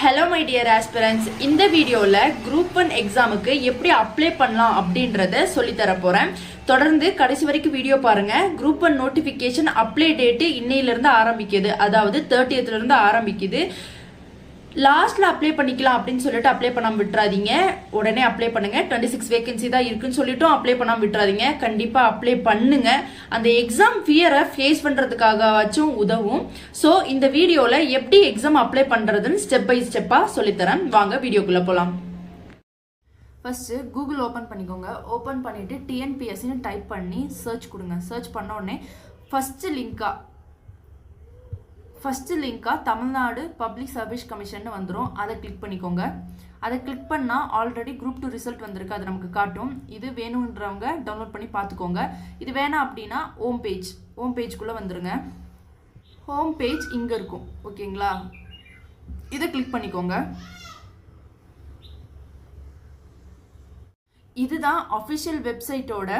Hello my dear aspirants, இந்த வீடியோல group 1 எக்ஸாமுக்கு எப்படி அப்ளை பண்ணலாம் அப்படின்றத சொல்லி தர போறேன். தொடர்ந்து கடைசி வரைக்கும் வீடியோ பாருங்க. group 1 நோட்டிஃபிகேஷன் அப்ளை டேட் இன்னையில இருந்து ஆரம்பிக்குது. அதாவது 30th ல இருந்து ஆரம்பிக்குது. லாஸ்ட்ல அப்ளை பண்ணிக்கலாம் அப்படின்னு சொல்லிட்டு அப்ளை பண்ணாம விட்டுறாதீங்க. உடனே அப்ளை பண்ணுங்க. 26 வேகன்சி தான் இருக்குன்னு சொல்லிட்டும் அப்ளை பண்ணாம விட்டுறாதீங்க. கண்டிப்பா அப்ளை பண்ணுங்க. அந்த எக்ஸாம் ஃபியரை ஃபேஸ் பண்றதுக்காகவாச்சும் உதவும். ஸோ இந்த வீடியோல எப்படி எக்ஸாம் அப்ளை பண்றதுன்னு ஸ்டெப் பை ஸ்டெப்பா சொல்லித்தரேன். வாங்க வீடியோக்குள்ள போலாம். ஃபர்ஸ்ட் கூகுள் ஓபன் பண்ணிக்கோங்க. ஓபன் பண்ணிட்டு டிஎன்பிஎஸ்சின்னு டைப் பண்ணி சர்ச் கொடுங்க. சர்ச் பண்ண உடனே ஃபர்ஸ்ட் லிங்கா தமிழ்நாடு பப்ளிக் சர்வீஸ் கமிஷன் வந்துடும். அதை கிளிக் பண்ணிக்கோங்க. அதை கிளிக் பண்ணால் ஆல்ரெடி குரூப் 2 ரிசல்ட் வந்திருக்கு, அது நமக்கு காட்டும். இது வேணுன்றவங்க டவுன்லோட் பண்ணி பார்த்துக்கோங்க. இது வேணாம் அப்படின்னா ஹோம் பேஜ்குள்ளே வந்துருங்க. ஹோம் பேஜ் இங்கே இருக்கும், ஓகேங்களா? இதை கிளிக் பண்ணிக்கோங்க. இதுதான் அஃபிஷியல் வெப்சைட்டோட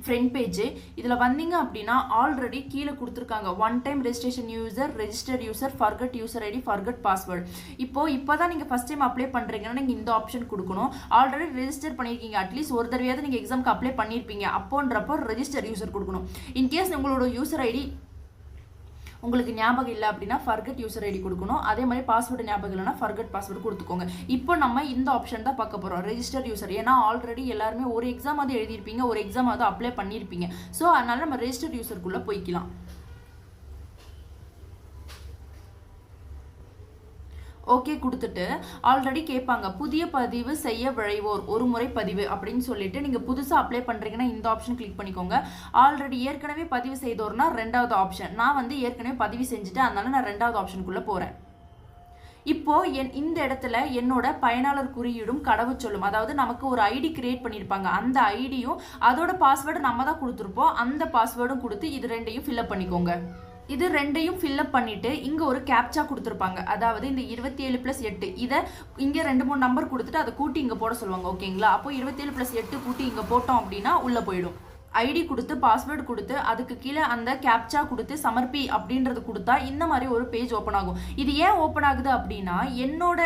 ஃப்ரண்ட் பேஜ். இதில் வந்தீங்க அப்படின்னா ஆல்ரெடி கீழே கொடுத்துருக்காங்க one time registration user, registered user, forgot user ID, forgot password. இப்போ தான் நீங்கள் ஃபஸ்ட் டைம் அப்ளை பண்ணுறீங்கன்னா நீங்கள் இந்த ஆப்ஷன் கொடுக்கணும். ஆல்ரெடி ரெஜிஸ்டர் பண்ணியிருக்கீங்க, அட்லீஸ்ட் ஒரு தடவையாவது நீங்கள் எக்ஸாமுக்கு அப்ளை பண்ணியிருப்பீங்க. அப்போன்றப்போ ரெஜிஸ்டர் யூசர் கொடுக்கணும். இன்கேஸ் உங்களோட யூசர் ஐடி உங்களுக்கு ஞாபகம் இல்லை அப்படின்னா ஃபர்கட் யூசர் ஐடி கொடுக்கணும். அதே மாதிரி பாஸ்வேர்டு ஞாபகம் இல்லைன்னா ஃபர்கட் பாஸ்வேர்டு கொடுத்துக்கோங்க. இப்போ நம்ம இந்த ஆப்ஷன் தான் பார்க்க போகிறோம், ரெஜிஸ்டர் யூசர். ஏன்னா ஆல்ரெடி எல்லாருமே ஒரு எக்ஸாம் அது எழுதியிருப்பீங்க, ஒரு எக்ஸாம் அது அப்ளை பண்ணியிருப்பீங்க. ஸோ அதனால நம்ம ரெஜிஸ்டர் யூசருக்குள்ளே போய்க்கலாம். ஓகே கொடுத்துட்டு ஆல்ரெடி கேட்பாங்க புதிய பதிவு செய்ய விழைவோர் ஒரு முறை பதிவு அப்படின்னு சொல்லிட்டு நீங்கள் புதுசாக அப்ளை பண்ணுறீங்கன்னா இந்த ஆப்ஷன் கிளிக் பண்ணிக்கோங்க. ஆல்ரெடி ஏற்கனவே பதிவு செய்தோர்னா ரெண்டாவது ஆப்ஷன். நான் ஏற்கனவே பதிவு செஞ்சுட்டு அதனால நான் ரெண்டாவது ஆப்ஷனுக்குள்ளே போகிறேன். இப்போ இந்த இடத்துல என்னோட பயனாளர் குறியீடும் கடவுச்சொல்லும், அதாவது நமக்கு ஒரு ஐடி கிரியேட் பண்ணியிருப்பாங்க, அந்த ஐடியும் அதோட பாஸ்வேர்டு நம்ம தான் கொடுத்துருப்போம், அந்த பாஸ்வேர்டும் கொடுத்து இது ரெண்டையும் ஃபில்அப் பண்ணிக்கோங்க. இது ரெண்டையும் ஃபில்அப் பண்ணிட்டு இங்கே ஒரு கேப்சா கொடுத்துருப்பாங்க, அதாவது இந்த 27+8 இதை இங்கே 2-3 நம்பர் கொடுத்துட்டு அதை கூட்டி இங்கே போட சொல்லுவாங்க, ஓகேங்களா? அப்போ 27+8 கூட்டி இங்கே போட்டோம் அப்படின்னா உள்ளே போயிடும். ஐடி கொடுத்து பாஸ்வேர்டு கொடுத்து அதுக்கு கீழே அந்த கேப்சா கொடுத்து சமர்ப்பி அப்படின்றது கொடுத்தா இந்த மாதிரி ஒரு பேஜ் ஓப்பன் ஆகும். இது ஏன் ஓப்பன் ஆகுது அப்படின்னா என்னோட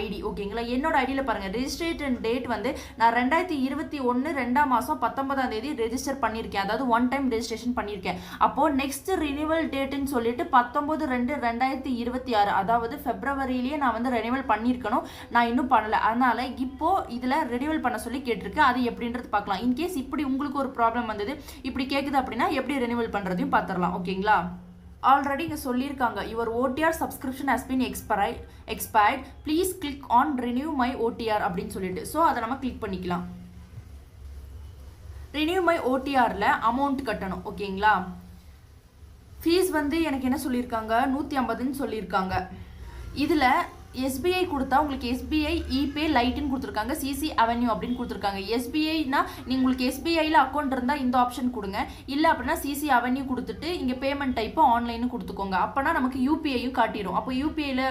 ஐடி, ஓகேங்களா? என்னோட ஐடியில் பாருங்கள், ரெஜிஸ்ட்ரேஷன் டேட் நான் 2021 2ஆம் மாதம் 19ஆம் தேதி ரெஜிஸ்டர் பண்ணியிருக்கேன், அதாவது ஒன் டைம் ரெஜிஸ்ட்ரேஷன் பண்ணியிருக்கேன். அப்போது நெக்ஸ்ட் ரினிவல் டேட்டுன்னு சொல்லிட்டு 19/2/2026, அதாவது பிப்ரவரியிலேயே நான் ரெனிவல் பண்ணியிருக்கணும், நான் இன்னும் பண்ணலை. அதனால இப்போ இதில் ரெனிவல் பண்ண சொல்லி கேட்டிருக்கு. அது எப்படின்றது பார்க்கலாம். இன்கேஸ் இப்படி உங்களுக்கு ஒரு ப்ராப்ளம் வந்தது, இப்படி கேக்குது அப்படின்னா எப்படி ரெனிவல் பண்றதையும் பார்த்துடலாம், ஓகேங்களா? ஆல்ரெடி இங்க சொல்லியிருக்காங்க your OTR subscription has been expired please click on renew my OTR அப்படின்னு சொல்லிட்டு. ஸோ அதை நம்ம கிளிக் பண்ணிக்கலாம். ரினியூ மை OTRல அமௌண்ட் கட்டணும், ஓகேங்களா? ஃபீஸ் எனக்கு என்ன சொல்லியிருக்காங்க, 150ன்னு சொல்லியிருக்காங்க. இதில் SBI கொடுத்தா உங்களுக்கு SBI இபே லைட்னு கொடுத்துருக்காங்க, சிசி அவென்யூ அப்படின்னு கொடுத்துருக்காங்க. SBIனா உங்களுக்கு SBIயில் அக்கௌண்ட் இருந்தால் இந்த ஆப்ஷன் கொடுங்க, இல்லை அப்படின்னா சிசி அவென்யூ கொடுத்துட்டு இங்கே பேமெண்ட் டைப்பு ஆன்லைனு கொடுத்துக்கோங்க. அப்போனா நமக்கு UPIயும் காட்டிடும். அப்போ UPIயில்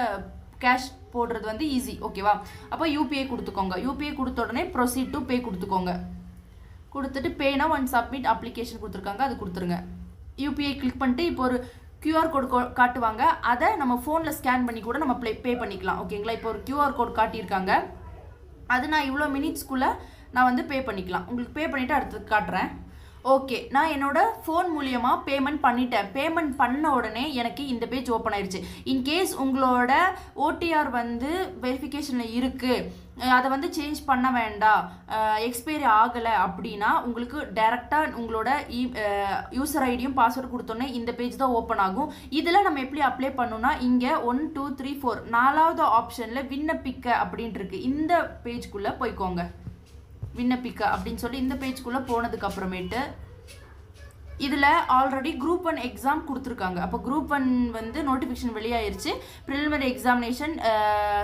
கேஷ் போடுறது ஈஸி, ஓகேவா? அப்போ UPI கொடுத்துக்கோங்க. UPI கொடுத்த உடனே ப்ரொசீட் டு பே கொடுத்துக்கோங்க. கொடுத்துட்டு பேனா ஒன் சப்மிட் அப்ளிகேஷன் கொடுத்துருக்காங்க, அது கொடுத்துருங்க. UPI கிளிக் பண்ணிட்டு இப்போ ஒரு QR கோட் காட்டுவாங்க, அதை நம்ம ஃபோனில் ஸ்கேன் பண்ணி கூட நம்ம பே பண்ணிக்கலாம், ஓகேங்களா? இப்போ ஒரு QR கோட் காட்டியிருக்காங்க, அது நான் இவ்வளோ மினிட்ஸ்க்குள்ளே நான் பே பண்ணிக்கலாம். உங்களுக்கு பே பண்ணிவிட்டு அடுத்து காட்டுறேன். ஓகே, நான் என்னோட ஃபோன் மூலியமாக பேமெண்ட் பண்ணிட்டேன். பேமெண்ட் பண்ண உடனே எனக்கு இந்த பேஜ் ஓப்பன் ஆயிடுச்சு. இன்கேஸ் உங்களோட OTR வெரிஃபிகேஷனில் இருக்குது, அதை சேஞ்ச் பண்ண வேண்டாம், எக்ஸ்பைரி ஆகலை அப்படின்னா உங்களுக்கு டைரெக்டாக உங்களோட யூசர் ஐடியும் பாஸ்வேர்டு கொடுத்தோன்னே இந்த பேஜ் தான் ஓப்பன் ஆகும். இதில் நம்ம எப்படி அப்ளை பண்ணணும்னா இங்கே 1 2 3 4 4வது ஆப்ஷனில் விண்ணப்பிக்க அப்படின்ட்டு இருக்கு. இந்த பேஜ்குள்ளே போய்க்கோங்க. விண்ணப்பிக்க அப்படின்னு சொல்லி இந்த பேஜ்குள்ளே போனதுக்கு அப்புறமேட்டு இதில் ஆல்ரெடி குரூப் 1 எக்ஸாம் கொடுத்துருக்காங்க. அப்போ குரூப் 1 நோட்டிஃபிகேஷன் வெளியாயிருச்சு. Preliminary examination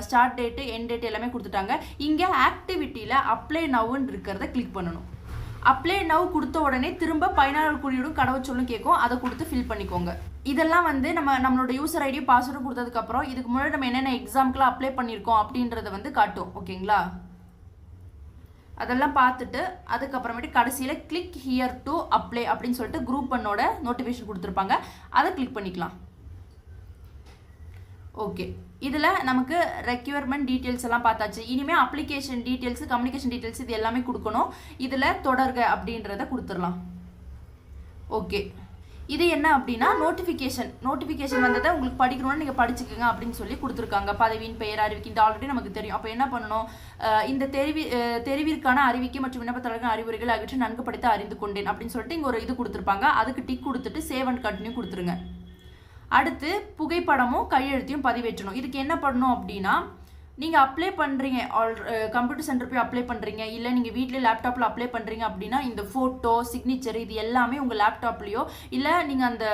start date end date எல்லாமே கொடுத்துட்டாங்க. இங்கே ஆக்டிவிட்டியில் அப்ளை நவ்னு இருக்கிறத கிளிக் பண்ணணும். அப்ளை நவ் கொடுத்த உடனே திரும்ப பயனாளர் குறியீடும் கடவுச்சொல்லும் கேட்கும், அதை கொடுத்து ஃபில் பண்ணிக்கோங்க. இதெல்லாம் நம்மளோட யூசர் ஐடியும் பாஸ்வேர்டும் கொடுத்ததுக்கப்புறம் இதுக்கு முன்னாடி நம்ம என்னென்ன எக்ஸாம்க்குலாம் அப்ளை பண்ணியிருக்கோம் அப்படின்றத காட்டும், ஓகேங்களா? அதெல்லாம் பார்த்துட்டு அதுக்கப்புறமேட்டு கடைசியில் கிளிக் ஹியர் டு அப்ளை அப்படின்னு சொல்லிட்டு குரூப் 1ஓட நோட்டிஃபிகேஷன் கொடுத்துருப்பாங்க, அதை கிளிக் பண்ணிக்கலாம். ஓகே, இதில் நமக்கு ரெக்யூர்மெண்ட் டீட்டெயில்ஸ் எல்லாம் பார்த்தாச்சு. இனிமேல் அப்ளிகேஷன் டீட்டெயில்ஸ், கம்யூனிகேஷன் டீட்டெயில்ஸ் இது எல்லாமே கொடுக்கணும். இதில் தொடர்க அப்படின்றத கொடுத்துடலாம். ஓகே, இது என்ன அப்படின்னா நோட்டிஃபிகேஷன் வந்ததை உங்களுக்கு படிக்கணும்னு நீங்கள் படிச்சுக்கோங்க அப்படின்னு சொல்லி கொடுத்துருக்காங்க. பதவியின் பெயர் அறிவிக்கை இது ஆல்ரெடி நமக்கு தெரியும். அப்போ என்ன பண்ணணும், இந்த தெரிவிற்கான அறிவிக்கை மற்றும் விண்ணப்பத்தாளர்கள் அறிவுரைகள் ஆகியவற்றை நன்கு படித்து அறிந்து கொண்டேன் அப்படின்னு சொல்லிட்டு இங்கே ஒரு இது கொடுத்துருப்பாங்க. அதுக்கு டிக் கொடுத்துட்டு சேவ் அண்ட் கண்டினியூ கொடுத்துருங்க. அடுத்து புகைப்படமும் கையெழுத்தையும் பதிவேற்றணும். இதுக்கு என்ன பண்ணணும் அப்படின்னா, நீங்கள் அப்ளை பண்ணுறீங்க, கம்ப்யூட்டர் சென்டர் போய் அப்ளை பண்ணுறீங்க, இல்லை நீங்கள் வீட்டிலே லேப்டாப்பில் அப்ளை பண்ணுறீங்க அப்படின்னா இந்த ஃபோட்டோ சிக்னேச்சர் இது எல்லாமே உங்கள் லேப்டாப்லேயோ இல்லை நீங்கள் அந்த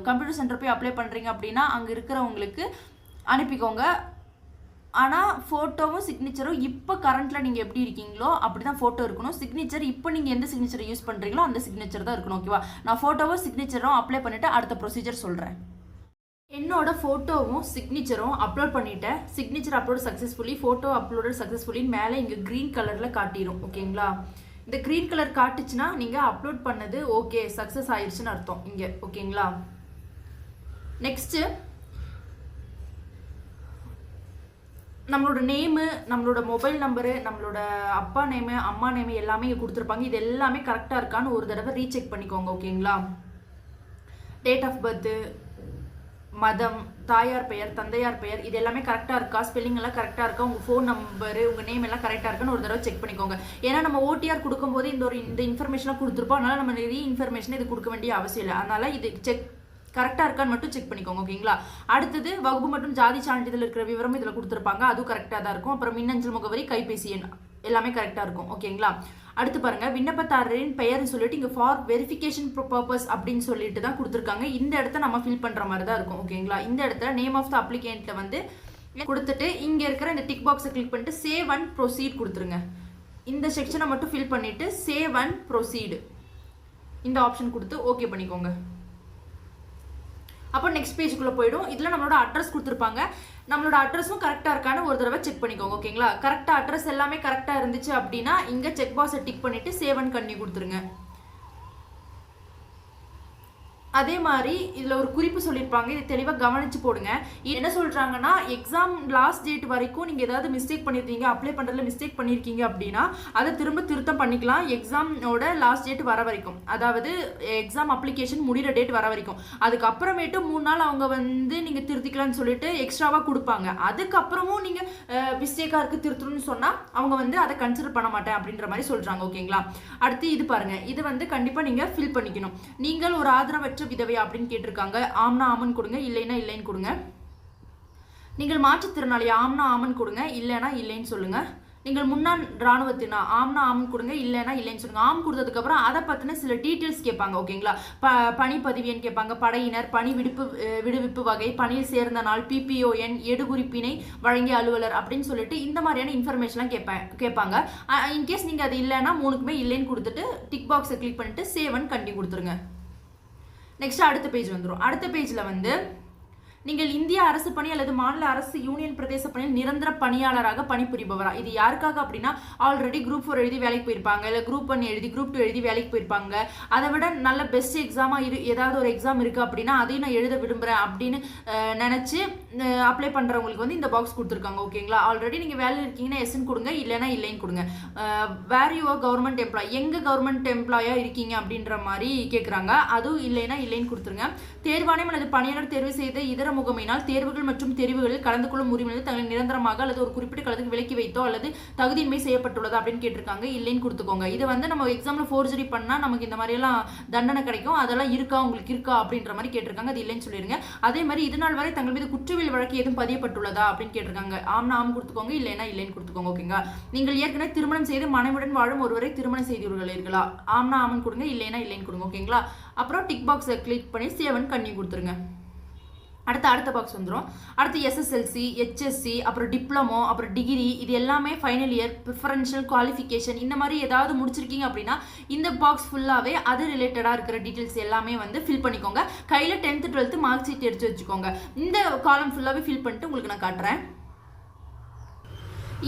கம்ப்யூட்டர் சென்டர் போய் அப்ளை பண்ணுறீங்க அப்படின்னா அங்கே இருக்கிறவங்களுக்கு அனுப்பிக்கோங்க. ஆனால் ஃபோட்டோவும் சிக்னேச்சரும் இப்போ கரண்ட்டில் நீங்கள் எப்படி இருக்கீங்களோ அப்படி தான் ஃபோட்டோ இருக்கணும். சிக்னேச்சர் இப்போ நீங்கள் எந்த சிக்னேச்சரை யூஸ் பண்ணுறீங்களோ அந்த சிக்னேச்சர் தான் இருக்கணும். ஓகேவா? நான் ஃபோட்டோவும் சிக்னேச்சரும் அப்ளை பண்ணிவிட்டு அடுத்த ப்ரொசீஜர் சொல்கிறேன். என்னோட ஃபோட்டோவும் சிக்னேச்சரும் அப்லோட் பண்ணிட்டேன். Signature upload successfully, photo uploaded சக்ஸஸ்ஃபுல்லின்னு மேலே இங்கே க்ரீன் கலரில் காட்டிடும். ஓகேங்களா? இந்த க்ரீன் கலர் காட்டுச்சுன்னா நீங்கள் அப்லோட் பண்ணது ஓகே சக்ஸஸ் ஆயிடுச்சுன்னு அர்த்தம் இங்கே. ஓகேங்களா? நெக்ஸ்ட்டு நம்மளோட நேமு, நம்மளோட மொபைல் நம்பரு, நம்மளோட அப்பா நேமு, அம்மா நேமு எல்லாமே இங்கே கொடுத்துருப்பாங்க. இது எல்லாமே கரெக்டாக இருக்கான்னு ஒரு தடவை ரீசெக் பண்ணிக்கோங்க. ஓகேங்களா? டேட் ஆஃப் பர்த்து, மதம், தாயார் பெயர், தந்தையார் பெயர் இது எல்லாமே கரெக்டாக இருக்கா, ஸ்பெல்லிங் எல்லாம் கரெக்டாக இருக்கா, உங்கள் ஃபோன் நம்பரு, உங்கள் நேம் எல்லாம் கரெக்டாக இருக்கான்னு ஒரு தடவை செக் பண்ணிக்கோங்க. ஏன்னா நம்ம ஓடிஆர் கொடுக்கும்போது இந்த இன்ஃபர்மேஷன்லாம் கொடுத்துருப்போம். அதனால் நம்ம நிறைய இன்ஃபர்மேஷன் இது கொடுக்க வேண்டிய அவசியம் இல்லை. அதனால் இது கரெக்டாக இருக்கான்னு மட்டும் செக் பண்ணிக்கோங்க. ஓகேங்களா? அடுத்தது வகுப்பு மற்றும் ஜாதி சான்றிதழ் இருக்கிற விவரம் இதில் கொடுத்துருப்பாங்க. அதுவும் கரெக்டாக தான் இருக்கும். அப்புறம் மின்னஞ்சல் முகவரி, கைபேசி எண் எல்லாமே கரெக்டாக இருக்கும். ஓகேங்களா? அடுத்து பாருங்க, விண்ணப்பதாரரின் பெயர்னு சொல்லிட்டு இங்கே ஃபார் வெரிஃபிகேஷன் பர்பஸ் அப்படின்னு சொல்லிட்டு தான் கொடுத்துருக்காங்க. இந்த இடத்த நம்ம ஃபில் பண்ணுற மாதிரி தான் இருக்கும். ஓகேங்களா? இந்த இடத்துல நேம் ஆஃப் த அப்ளிகேண்ட்ல வந்து கொடுத்துட்டு இங்கே இருக்கிற இந்த டிக் பாக்ஸை கிளிக் பண்ணிட்டு சேவ் அண்ட் ப்ரொசீட் கொடுத்துருங்க. இந்த செக்ஷனை மட்டும் ஃபில் பண்ணிட்டு சேவ் அண்ட் ப்ரொசீடு இந்த ஆப்ஷன் கொடுத்து ஓகே பண்ணிக்கோங்க. அப்போ நெக்ஸ்ட் பேஜுக்குள்ளே போயிடும். இதில் நம்மளோட அட்ரஸ் கொடுத்துருப்பாங்க. நம்மளோட அட்ரஸும் கரெக்டாக இருக்கான்னு ஒரு தடவை செக் பண்ணிக்கோங்க. ஓகேங்களா? கரெக்டாக அட்ரஸ் எல்லாமே கரெக்டாக இருந்துச்சு அப்படின்னா இங்கே செக் பாக்ஸை டிக் பண்ணிவிட்டு சேவ் அண்ட் கண்டினியூ கொடுத்துருங்க. அதே மாதிரி இதில் ஒரு குறிப்பு சொல்லியிருப்பாங்க, இது தெளிவாக கவனித்து போடுங்க. என்ன சொல்கிறாங்கன்னா, எக்ஸாம் லாஸ்ட் டேட் வரைக்கும் நீங்கள் ஏதாவது மிஸ்டேக் பண்ணியிருக்கீங்க, அப்ளை பண்ணுறதுல மிஸ்டேக் பண்ணியிருக்கீங்க அப்படின்னா அதை திருத்தம் பண்ணிக்கலாம். எக்ஸாமோட லாஸ்ட் டேட் வர வரைக்கும், அதாவது எக்ஸாம் அப்ளிகேஷன் முடிகிற டேட் வர வரைக்கும். அதுக்கப்புறமேட்டு 3 நாள் அவங்க வந்து நீங்கள் திருத்திக்கலாம்னு சொல்லிட்டு எக்ஸ்ட்ராவாக கொடுப்பாங்க. அதுக்கப்புறமும் நீங்கள் மிஸ்டேக்காக இருக்குது திருத்தணும்னு சொன்னால் அவங்க வந்து அதை கன்சிடர் பண்ண மாட்டேன் அப்படின்ற மாதிரி சொல்கிறாங்க. ஓகேங்களா? அடுத்து இது பாருங்கள், இது வந்து கண்டிப்பாக நீங்கள் ஃபில் பண்ணிக்கணும். நீங்கள் ஒரு ஆதரவற்ற விதவையா அப்படின்னு கேட்டிருக்காங்க. ஆம்னா ஆமன் கொடுங்க, இல்லைன்னா இல்லைன்னு கொடுங்க. நீங்கள் மாற்றுத்திறனாளி, ஆம்னா ஆமன் கொடுங்க, இல்லைன்னா இல்லைன்னு சொல்லுங்க. நீங்கள் முன்னாள் இராணுவத்தினா ஆம்னா ஆமன் கொடுங்க, இல்லைன்னா இல்லைன்னு சொல்லுங்க. ஆம் கொடுத்ததுக்கப்புறம் அதை பற்றின சில டீட்டெயில்ஸ் கேட்பாங்க. ஓகேங்களா? பணி பதிவியன் கேட்பாங்க, படையினர், பணி விடுவிப்பு வகை, பணியில் சேர்ந்த நாள், PPON, எடுகுறிப்பினை வழங்கிய அலுவலர் அப்படின்னு சொல்லிட்டு இந்த மாதிரியான இன்ஃபர்மேஷன்லாம் கேட்பாங்க. இன்கேஸ் நீங்கள் அது இல்லைன்னா 3க்குமே இல்லைன்னு கொடுத்துட்டு டிக் பாக்ஸை கிளிக் பண்ணிட்டு சேவ் அண்ட் கண்டினியூ கொடுத்துருங்க. நெக்ஸ்ட் அடுத்த பேஜ் வந்துடும். அடுத்த பேஜில் வந்து நீங்கள் இந்திய அரசு பணி அல்லது மாநில அரசு யூனியன் பிரதேச பணியில் நிரந்தர பணியாளராக பணிபுரிபவரா? இது யாருக்காக அப்படின்னா, ஆல்ரெடி குரூப் 4 எழுதி வேலைக்கு போயிருப்பாங்க, இல்லை குரூப் 1 எழுதி குரூப் 2 எழுதி வேலைக்கு போயிருப்பாங்க. அதை விட நல்ல பெஸ்ட் எக்ஸாமாக ஏதாவது ஒரு எக்ஸாம் இருக்குது அப்படின்னா அதையும் நான் எழுத விரும்புகிறேன் அப்படின்னு நினச்சி அப்ளை பண்ணுறவங்களுக்கு வந்து இந்த பாக்ஸ் கொடுத்துருக்காங்க. ஓகேங்களா? ஆல்ரெடி நீங்கள் வேலை இருக்கீங்கன்னா எஸ்ன்னு கொடுங்க, இல்லைன்னா இல்லைன்னு கொடுங்க. வேர் யூ கவர்மெண்ட் எம்ப்ளாய், எங்கே கவர்மெண்ட் எம்ப்ளாயாக இருக்கீங்க அப்படின்ற மாதிரி கேட்குறாங்க. அதுவும் இல்லைன்னா இல்லைன்னு கொடுத்துருங்க. தேர்வாணையம் அல்லது பணியாளர் தேர்வு செய்த இதர முகமையினால் தேர்வுகள் மற்றும் தெரிவுகளில் கலந்து கொள்ளும் உரிமையை தங்களை நிரந்தரமாக அல்லது ஒரு குறிப்பிட்ட காலத்துக்கு விலக்கி வைத்தோ அல்லது தகுதியின்மை செய்யப்பட்டுள்ளதா அப்படின்னு கேட்டிருக்காங்க. இல்லைன்னு கொடுத்துக்கோங்க. இது வந்து நம்ம எக்ஸாமில் ஃபோர்ஜரி பண்ணால் நமக்கு இந்த மாதிரியெல்லாம் தண்டனை கிடைக்கும். அதெல்லாம் இருக்கா, உங்களுக்கு இருக்கா அப்படின்ற மாதிரி கேட்டிருக்காங்க. அது இல்லைன்னு சொல்லிடுங்க. அதே மாதிரி இது நாள் வரை தங்கள் மீது குற்றவியல் வழக்கு எதுவும் பதியப்பட்டுள்ளதா அப்படின்னு கேட்டிருக்காங்க. ஆம்னா ஆம் கொடுத்துக்கோங்க, இல்லைன்னா இல்லைன்னு கொடுத்துக்கோங்க. ஓகேங்க? நீங்கள் ஏற்கனவே திருமணம் செய்து மனைவியுடன் வாழும் ஒருவரை திருமணம் செய்துள்ளீர்களா? ஆம்னா ஆமன் கொடுங்க, இல்லைன்னா இல்லைன்னு கொடுங்க. ஓகேங்களா? அப்புறம் டிக் பாக்ஸை கிளிக் பண்ணி சேவ் அண்ட் கண்டினியூ கொடுத்துருங்க. அடுத்த பாக்ஸ் வந்துடும். அடுத்து SSLC, HSC, அப்புறம் டிப்ளமோ, அப்புறம் டிகிரி இது எல்லாமே ஃபைனல் இயர், ப்ரிஃபரன்ஷியல் குவாலிஃபிகேஷன் இந்த மாதிரி ஏதாவது முடிச்சிருக்கீங்க அப்படின்னா இந்த பாக்ஸ் ஃபுல்லாகவே அது ரிலேட்டடாக இருக்கிற டீட்டெயில்ஸ் எல்லாமே வந்து ஃபில் பண்ணிக்கோங்க. கையில் 10th 12th மார்க் ஷீட் எடுத்து வச்சுக்கோங்க. இந்த காலம் ஃபுல்லாகவே ஃபில் பண்ணிட்டு உங்களுக்கு நான் காட்டுறேன்.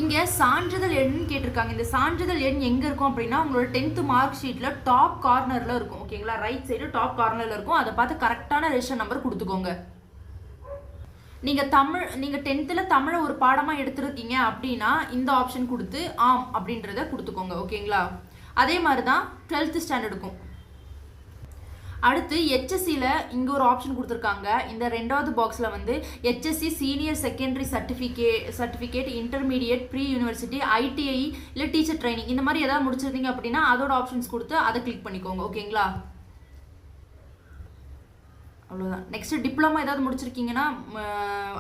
இங்கே சான்றிதழ் எண் கேட்டிருக்காங்க. இந்த சான்றிதழ் எண் எங்கே இருக்கும் அப்படின்னா உங்களோட 10th மார்க் ஷீட்டில் டாப் கார்னரில் இருக்கும். ஓகேங்களா? ரைட் சைடு டாப் கார்னரில் இருக்கும். அதை பார்த்து கரெக்டான ரெஜிஸ்டர் நம்பர் கொடுத்துக்கோங்க. நீங்கள் 10th தமிழை ஒரு பாடமாக எடுத்துருக்கீங்க அப்படின்னா இந்த ஆப்ஷன் கொடுத்து ஆம் அப்படின்றத கொடுத்துக்கோங்க. ஓகேங்களா? அதே மாதிரி தான் 12th ஸ்டாண்டர்டுக்கும். அடுத்து HSCல இங்கே ஒரு ஆப்ஷன் கொடுத்துருக்காங்க. இந்த 2வது பாக்ஸில் வந்து HSC senior secondary certificate intermediate pre university ITI இல்லை டீச்சர் ட்ரைனிங் இந்த மாதிரி ஏதாவது முடிச்சிருந்தீங்க அப்படின்னா அதோட ஆப்ஷன்ஸ் கொடுத்து அதை கிளிக் பண்ணிக்கோங்க. ஓகேங்களா? அவ்வளோதான். நெக்ஸ்ட் டிப்ளமா ஏதாவது முடிச்சிருக்கீங்கன்னா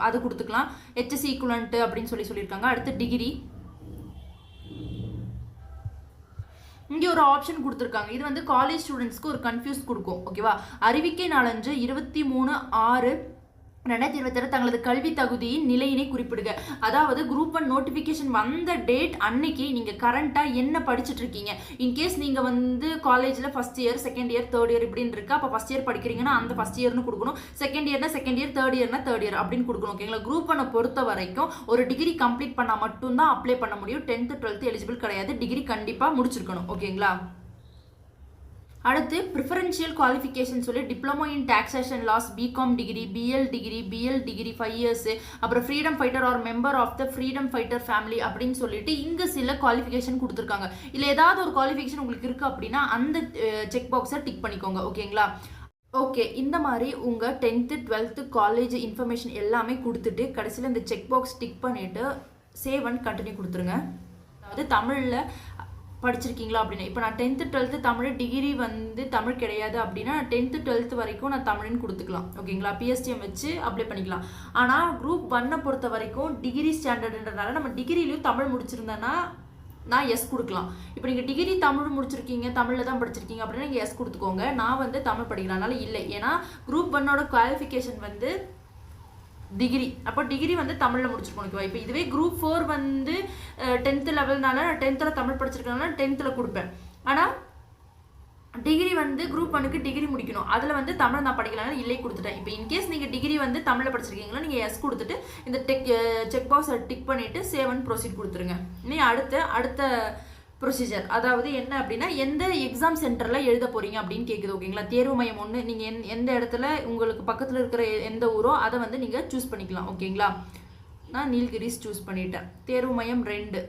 அது கொடுத்துக்கலாம். HSC ஈக்குவலண்ட் அப்படின்னு சொல்லியிருக்காங்க. அடுத்து டிகிரி. இங்கே ஒரு ஆப்ஷன் கொடுத்துருக்காங்க. இது வந்து காலேஜ் ஸ்டூடெண்ட்ஸ்க்கு ஒரு கன்ஃபியூஸ் கொடுக்கும். ஓகேவா? அறிவிக்கை நாளன்று 23/6/2022 தங்களது கல்வி தகுதியின் நிலையினை குறிப்பிடுக. அதாவது குரூப் 1 நோட்டிஃபிகேஷன் வந்த டேட் அன்னைக்கு நீங்கள் கரண்ட்டாக என்ன படிச்சுட்டு இருக்கீங்க. இன்கேஸ் நீங்கள் வந்து காலேஜில் first year, second year, third year இப்படின்னு இருக்கு. அப்போ ஃபஸ்ட் இயர் படிக்கிறீங்கன்னா அந்த ஃபஸ்ட் இயர்னு கொடுக்கணும். செகண்ட் இயர்னா செகண்ட் இயர், தேர்ட் இயர்னா தேர்ட் இயர் அப்படின்னு கொடுக்கணும். ஓகேங்களா? குரூப் 1 பொறுத்த வரைக்கும் ஒரு டிகிரி கம்ப்ளீட் பண்ணால் மட்டும்தான் அப்ளை பண்ண முடியும். 10th 12th எலிஜிபிள் கிடையாது. டிகிரி கண்டிப்பாக முடிச்சிருக்கணும். ஓகேங்களா? அடுத்து ப்ரிஃபரன்ஷியல் குவாலிஃபிகேஷன் சொல்லி diploma in taxation laws, BCom degree, BL degree 5 years, அப்புறம் freedom fighter or member of the freedom fighter family அப்படின்னு சொல்லிட்டு இங்கே சில குவாலிஃபிகேஷன் கொடுத்துருக்காங்க. இல்லை ஏதாவது ஒரு குவாலிஃபிகேஷன் உங்களுக்கு இருக்குது அப்படின்னா அந்த செக் பாக்ஸை டிக் பண்ணிக்கோங்க. ஓகேங்களா? ஓகே, இந்த மாதிரி உங்கள் 10th 12th காலேஜ் இன்ஃபர்மேஷன் எல்லாமே கொடுத்துட்டு கடைசியில் இந்த செக் பாக்ஸ் டிக் பண்ணிவிட்டு சேவ் அண்ட் கண்டினியூ கொடுத்துருங்க. அதாவது தமிழில் படிச்சிருக்கீங்களா அப்படின்னா இப்போ நான் 10th 12th தமிழ் டிகிரி வந்து தமிழ் கிடையாது அப்படின்னா 10th 12th வரைக்கும் நான் தமிழ்னு கொடுத்துக்கலாம். ஓகேங்களா? PSTM வச்சு அப்ளை பண்ணிக்கலாம். ஆனால் குரூப் 1 பொறுத்த வரைக்கும் டிகிரி ஸ்டாண்டர்டுன்றதுனால நம்ம டிகிரிலையும் தமிழ் முடிச்சிருந்தேன்னா நான் எஸ் கொடுக்கலாம். இப்போ நீங்கள் டிகிரி தமிழ் முடிச்சிருக்கீங்க, தமிழில் தான் படிச்சிருக்கீங்க அப்படின்னா நீங்கள் எஸ் கொடுத்துக்கோங்க. நான் வந்து தமிழ் படிக்கலாம். அதனால இல்லை. ஏன்னா குரூப் 1ஓட குவாலிஃபிகேஷன் வந்து டிகிரி. அப்போ டிகிரி வந்து தமிழில் முடிச்சிருக்கணும். ஓகேவா? இப்போ இதுவே குரூப் 4 வந்து 10th லெவல்னால 10th தமிழ் படிச்சிருக்கனால 10th கொடுப்பேன். ஆனால் டிகிரி வந்து குரூப் 1க்கு டிகிரி முடிக்கணும். அதில் வந்து தமிழ் நான் படிக்கலாம், இல்லை கொடுத்துட்டேன். இப்போ இன்கேஸ் நீங்கள் டிகிரி வந்து தமிழில் படிச்சிருக்கீங்களா நீங்கள் எஸ் கொடுத்துட்டு இந்த செக் பாக்ஸை டிக் பண்ணிவிட்டு சேவ் அண்ட் ப்ரொசீட் கொடுத்துருங்க. இனி அடுத்த ப்ரொசீஜர் அதாவது என்ன அப்படின்னா எந்த எக்ஸாம் சென்டரில் எழுத போகிறீங்க அப்படின்னு கேட்குது. ஓகேங்களா? தேர்வு மையம் 1 நீங்கள் எந்த இடத்துல உங்களுக்கு பக்கத்தில் இருக்கிற எந்த ஊரோ அதை வந்து நீங்கள் சூஸ் பண்ணிக்கலாம். ஓகேங்களா? நான் நீல்கிரிஸ் சூஸ் பண்ணிட்டேன். தேர்வு மையம் 2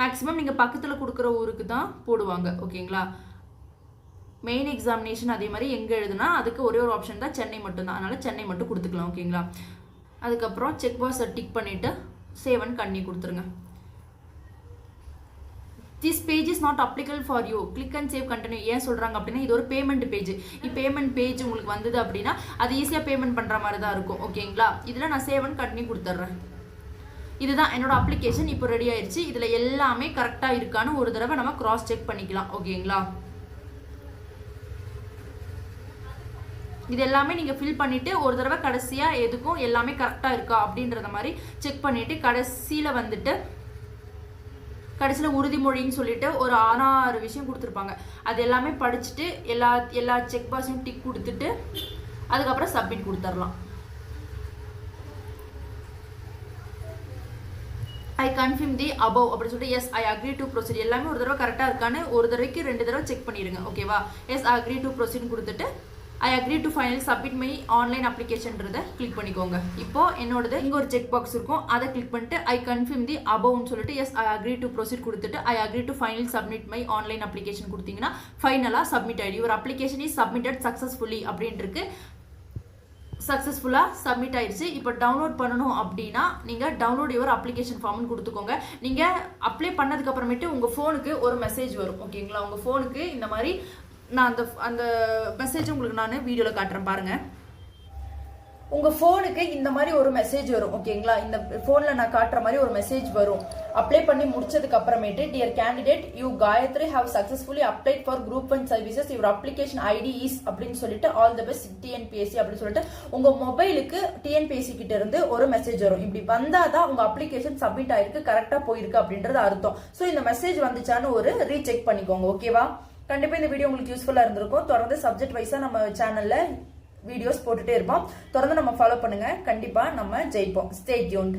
மேக்ஸிமம் நீங்கள் பக்கத்தில் கொடுக்குற ஊருக்கு தான் போடுவாங்க. ஓகேங்களா? மெயின் எக்ஸாமினேஷன் அதே மாதிரி எங்கே எழுதுனா அதுக்கு ஒரே ஒரு ஆப்ஷன் தான் சென்னை மட்டும்தான். அதனால் சென்னை மட்டும் கொடுத்துக்கலாம். ஓகேங்களா? அதுக்கப்புறம் செக் பாக்ஸை டிக் பண்ணிவிட்டு சேவ் அண்ட் கண்டினியூ கொடுத்துருங்க. This page is not applicable for you. Click and save continue. ஏன் சொல்கிறாங்க அப்படின்னா இது ஒரு பேமெண்ட் பேஜ். பேமெண்ட் பேஜ் உங்களுக்கு வந்தது அப்படின்னா அது ஈஸியாக பேமெண்ட் பண்ணுற மாதிரி தான் இருக்கும். ஓகேங்களா? இதில் நான் சேவ் அண்ட் கண்டினியூ கொடுத்துட்றேன். இதுதான் என்னோட அப்ளிகேஷன். இப்போ ரெடி ஆயிடுச்சு. இதில் எல்லாமே கரெக்டாக இருக்கான்னு ஒரு தடவை நம்ம கிராஸ் செக் பண்ணிக்கலாம். ஓகேங்களா? இது எல்லாமே நீங்கள் ஃபில் பண்ணிவிட்டு ஒரு தடவை கடைசியாக எதுக்கும் எல்லாமே கரெக்டாக இருக்கா அப்படின்றத மாதிரி செக் பண்ணிவிட்டு கடைசியில் வந்துட்டு கடைசியில் உறுதிமொழின்னு சொல்லிட்டு ஒரு 6 விஷயம் கொடுத்துருப்பாங்க. அது எல்லாமே படிச்சுட்டு எல்லா செக் பாக்ஸையும் டிக் கொடுத்துட்டு அதுக்கப்புறம் சப்மிட் கொடுத்துடலாம். ஐ கன்ஃபார்ம் தி அபவ் அப்படி சொல்லிட்டு yes I agree to proceed எல்லாமே ஒரு தடவை கரெக்டாக இருக்கான்னு ஒரு தடவைக்கு 2 தடவை செக் பண்ணிடுங்க. ஓகேவா? Yes I agree to proceed கொடுத்துட்டு I agree to final submit my online அப்ளிகேஷன்றதை கிளிக் பண்ணிக்கோங்க. இப்போ என்னோடது இங்கே ஒரு செக் பாக்ஸ் இருக்கும். அதை கிளிக் பண்ணிட்டு ஐ கன்ஃபார்ம் தி அபவ்னு சொல்லிட்டு yes I agree to proceed கொடுத்துட்டு I agree to final submit my online application கொடுத்தீங்கன்னா ஃபைனலாக சப்மிட் ஆகிடும். ஒரு அப்ளிகேஷன் இஸ் சப்மிட்டட் சக்ஸஸ்ஃபுல்லி அப்படின்ட்டு சக்ஸஸ்ஃபுல்லாக சப்மிட் ஆயிடுச்சு. இப்போ டவுன்லோட் பண்ணணும் அப்படின்னா நீங்கள் டவுன்லோட் யுவர் அப்ளிகேஷன் ஃபார்ம்னு கொடுத்துக்கோங்க. நீங்கள் அப்ளை பண்ணதுக்கப்புறமேட்டு உங்கள் ஃபோனுக்கு ஒரு மெசேஜ் வரும். ஓகேங்களா? உங்கள் ஃபோனுக்கு இந்த மாதிரி நான் அந்த மெசேஜ் உங்களுக்கு நான் வீடியோவில் காட்டுறேன் பாருங்கள். உங்கள் ஃபோனுக்கு இந்த மாதிரி ஒரு மெசேஜ் வரும். ஓகேங்களா? இந்த ஃபோனில் நான் காட்டுற மாதிரி ஒரு மெசேஜ் வரும். அப்ளை பண்ணி முடிச்சதுக்கு அப்புறமேட்டு dear candidate you Gayathri have successfully applied for group 1 services your application ID is அப்படின்னு சொல்லிட்டு ஆல் தி பெஸ்ட் TNPSC அப்படின்னு சொல்லிட்டு உங்கள் மொபைலுக்கு TNPSC கிட்ட இருந்து ஒரு மெசேஜ் வரும். இப்படி வந்தால் தான் உங்கள் அப்ளிகேஷன் சப்மிட் ஆயிருக்கு, கரெக்டாக போயிருக்கு அப்படின்றது அர்த்தம். ஸோ இந்த மெசேஜ் வந்துச்சான்னு ஒரு ரீசெக் பண்ணிக்கோங்க. ஓகேவா? கண்டிப்பாக இந்த வீடியோ உங்களுக்கு யூஸ்ஃபுல்லாக இருந்திருக்கும். தொடர்ந்து சப்ஜெக்ட் வைஸாக நம்ம சேனலில் வீடியோஸ் போட்டுட்டே இருப்போம். தொடர்ந்து நம்ம ஃபாலோ பண்ணுங்க. கண்டிப்பாக நம்ம ஜெயிப்போம். Stay tuned.